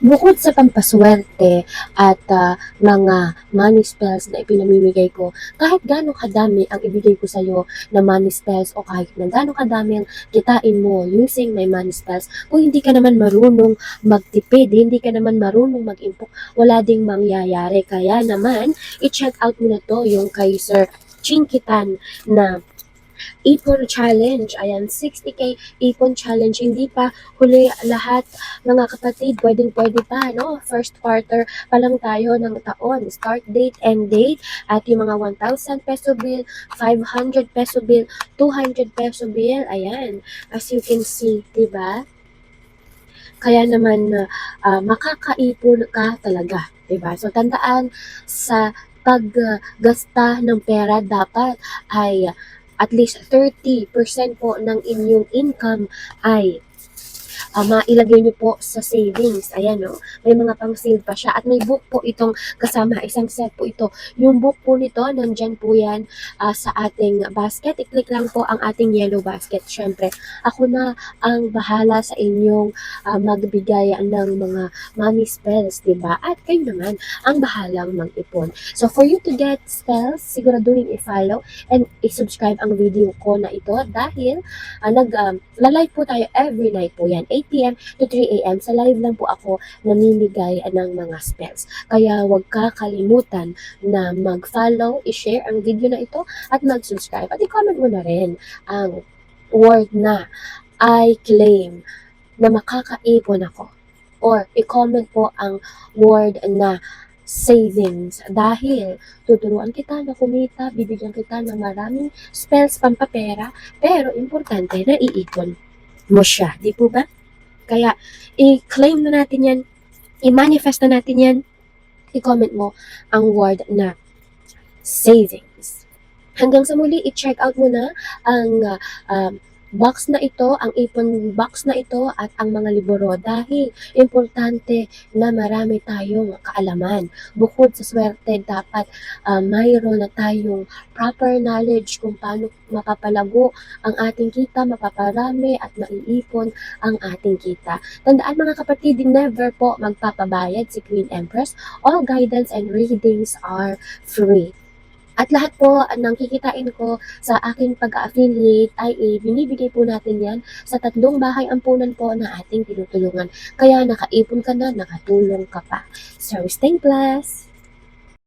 Bukod sa pampaswerte at mga money spells na ipinamimigay ko, kahit gaano kadami ang ibigay ko sa'yo na money spells o kahit na gaano kadami ang kitain mo using my money spells, kung hindi ka naman marunong magtipid, hindi ka naman marunong mag-impok, wala ding mangyayari. Kaya naman, i-check out mo na to yung kay Sir Chinkitan na Ipon Challenge. Ayan, 60K Ipon Challenge. Hindi pa huli lahat, mga kapatid. Pwedeng-pwede pa, no? First quarter pa lang tayo ng taon. Start date, end date, at yung mga 1,000 peso bill, 500 peso bill, 200 peso bill. Ayan, as you can see, diba? Kaya naman, makakaipon ka talaga. Diba? So, tandaan sa paggasta ng pera, dapat ay at least 30% po ng inyong income ay mailagay niyo po sa savings. Ayan, no? May mga pang-save pa siya. At may book po itong kasama. Isang set po ito. Yung book po nito, nandyan po yan sa ating basket. I-click lang po ang ating yellow basket. Siyempre, ako na ang bahala sa inyong magbigay ng mga money spells, diba? At kayo naman ang bahalang mag-ipon. So, for you to get spells, siguraduhin i-follow and i-subscribe ang video ko na ito dahil live po tayo every night po yan, 8 p.m. to 3 a.m. Sa live lang po ako namimigay ng mga spells. Kaya huwag kakalimutan na mag-follow, i-share ang video na ito at mag-subscribe. At i-comment mo na rin ang word na I claim na makakaipon ako. Or i-comment po ang word na savings dahil tuturuan kita na kumita, bibigyan kita ng maraming spells pampapera, pero importante na iipon mo siya, di po ba? Kaya i-claim na natin yan, i-manifest na natin yan, i-comment mo ang word na savings. Hanggang sa muli, i-check out mo na ang box na ito, ang ipon box na ito at ang mga libro dahil importante na marami tayong kaalaman. Bukod sa swerte, dapat mayroon na tayong proper knowledge kung paano mapapalago ang ating kita, mapaparami at maiipon ang ating kita. Tandaan mga kapatid, never po magpapabayad si Queen Empress. All guidance and readings are free. At lahat po ng kikitain ko sa aking pag-affiliate ay binibigay po natin yan sa 3 bahay ampunan po na ating tinutulungan. Kaya nakaipon ka na, nakatulong ka pa. So, stay blessed!